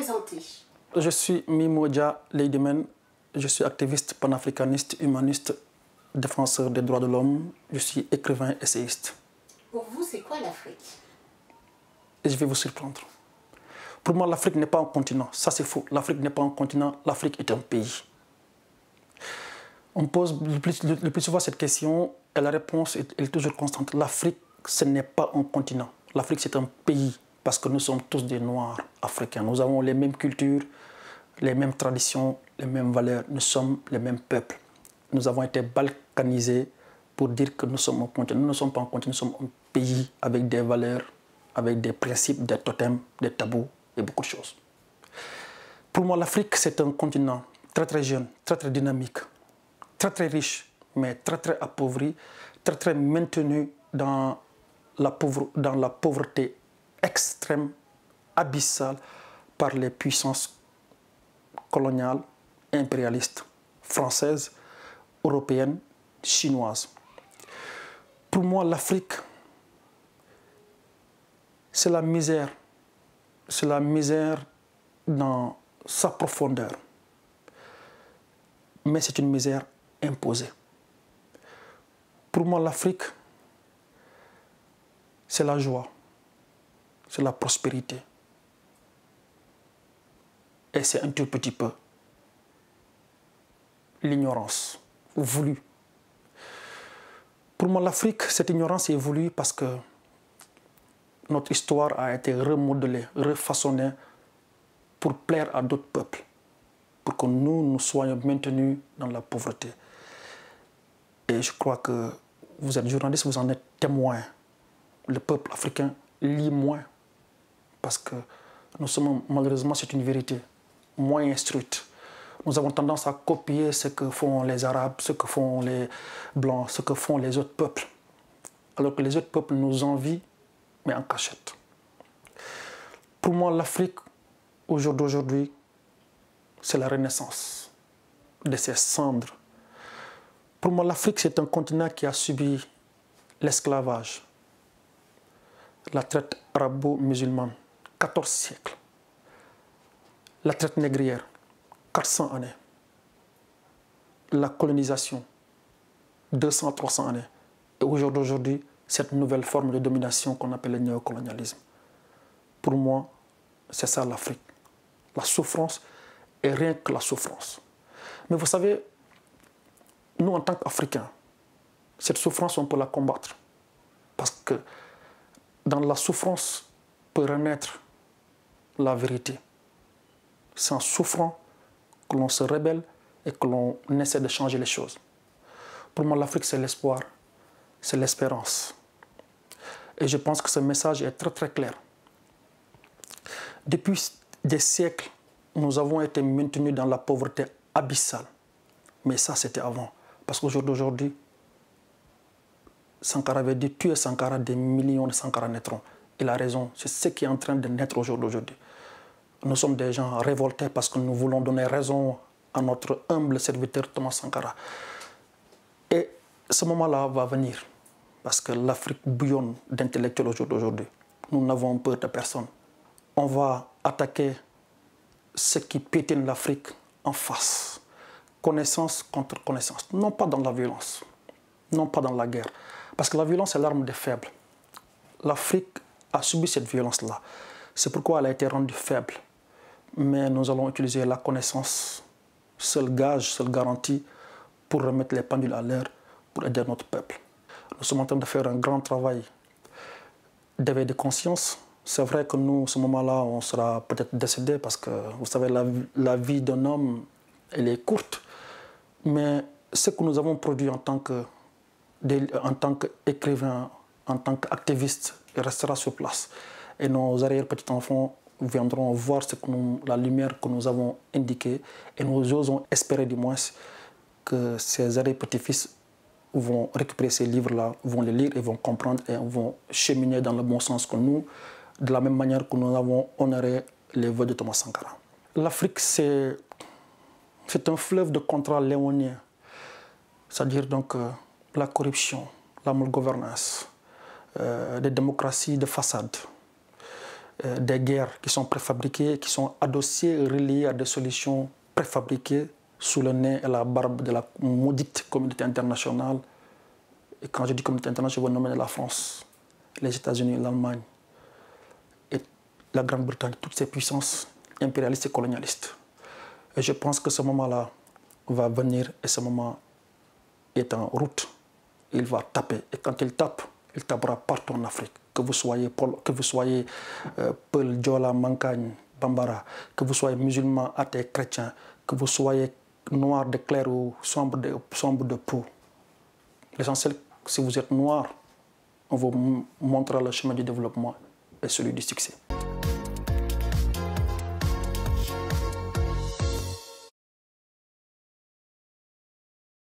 présenter. Je suis Mimodia Leidemen, je suis activiste panafricaniste, humaniste, défenseur des droits de l'homme, je suis écrivain, essayiste. Pour vous, c'est quoi l'Afrique? Et je vais vous surprendre. Pour moi, l'Afrique n'est pas un continent, ça c'est faux. L'Afrique n'est pas un continent, l'Afrique est un pays. On pose le plus souvent cette question et la réponse est toujours constante. L'Afrique, ce n'est pas un continent. L'Afrique, c'est un pays parce que nous sommes tous des Noirs africains. Nous avons les mêmes cultures, les mêmes traditions, les mêmes valeurs. Nous sommes les mêmes peuples. Nous avons été balkanisés pour dire que nous sommes un continent. Nous ne sommes pas un continent, nous sommes un pays avec des valeurs, avec des principes, des totems, des tabous et beaucoup de choses. Pour moi, l'Afrique, c'est un continent très très jeune, très très dynamique, très très riche, mais très très appauvri, très très maintenu dans la pauvreté extrême, abyssale, par les puissances coloniales, impérialistes, françaises, européennes, chinoises. Pour moi, l'Afrique, c'est la misère dans sa profondeur, mais c'est une misère imposée. Pour moi, l'Afrique, c'est la joie, c'est la prospérité. Et c'est un tout petit peu l'ignorance voulue. Pour moi, l'Afrique, cette ignorance est voulue parce que notre histoire a été remodelée, refaçonnée pour plaire à d'autres peuples, pour que nous soyons maintenus dans la pauvreté. Et je crois que vous êtes journaliste, vous en êtes témoin. Le peuple africain lit moins parce que nous sommes, malheureusement, c'est une vérité, moins instruite. Nous avons tendance à copier ce que font les Arabes, ce que font les Blancs, ce que font les autres peuples. Alors que les autres peuples nous envient, mais en cachette. Pour moi, l'Afrique, au jour d'aujourd'hui, c'est la renaissance de ses cendres. Pour moi, l'Afrique, c'est un continent qui a subi l'esclavage, la traite arabo-musulmane, 14 siècles. La traite négrière, 400 années. La colonisation, 200-300 années. Et au jour d'aujourd'hui, cette nouvelle forme de domination qu'on appelle le néocolonialisme. Pour moi, c'est ça l'Afrique. La souffrance et rien que la souffrance. Mais vous savez, nous en tant qu'Africains, cette souffrance, on peut la combattre. Parce que dans la souffrance peut renaître la vérité. C'est en souffrant que l'on se rebelle et que l'on essaie de changer les choses. Pour moi, l'Afrique, c'est l'espoir, c'est l'espérance. Et je pense que ce message est très très clair. Depuis des siècles, nous avons été maintenus dans la pauvreté abyssale. Mais ça, c'était avant. Parce qu'au jour d'aujourd'hui, Sankara avait dit tuer Sankara, des millions de Sankara naîtront. Il a raison, c'est ce qui est en train de naître au jour d'aujourd'hui. Nous sommes des gens révoltés parce que nous voulons donner raison à notre humble serviteur Thomas Sankara. Et ce moment-là va venir parce que l'Afrique bouillonne d'intellectuels au jour d'aujourd'hui. Nous n'avons peur de personne. On va attaquer ce qui piétine l'Afrique en face. Connaissance contre connaissance. Non pas dans la violence, non pas dans la guerre. Parce que la violence est l'arme des faibles. L'Afrique a subi cette violence-là. C'est pourquoi elle a été rendue faible. Mais nous allons utiliser la connaissance, seul gage, seule garantie, pour remettre les pendules à l'heure, pour aider notre peuple. Nous sommes en train de faire un grand travail d'éveil de conscience. C'est vrai que nous, à ce moment-là, on sera peut-être décédé parce que, vous savez, la vie d'un homme, elle est courte. Mais ce que nous avons produit en tant qu'écrivain, en tant qu'activiste, restera sur place. Et nos arrière-petits-enfants viendront voir la lumière que nous avons indiquée. Et nous osons espérer du moins que ces arrière-petits-fils vont récupérer ces livres-là, vont les lire et vont comprendre et vont cheminer dans le bon sens que nous, de la même manière que nous avons honoré les vœux de Thomas Sankara. L'Afrique, c'est un fleuve de contrats léoniens, c'est-à-dire donc la corruption, la malgouvernance, des démocraties de façade, des guerres qui sont préfabriquées, qui sont adossées et reliées à des solutions préfabriquées sous le nez et la barbe de la maudite communauté internationale. Et quand je dis communauté internationale, je veux nommer la France, les États-Unis, l'Allemagne et la Grande-Bretagne, toutes ces puissances impérialistes et colonialistes. Et je pense que ce moment-là va venir et ce moment est en route. Il va taper. Et quand il tape, il tapera partout en Afrique. Que vous soyez Peul, Diola, Mankagne, Bambara, que vous soyez musulman, athée, chrétien, que vous soyez noir de clair ou sombre de peau. L'essentiel, si vous êtes noir, on vous montrera le chemin du développement et celui du succès.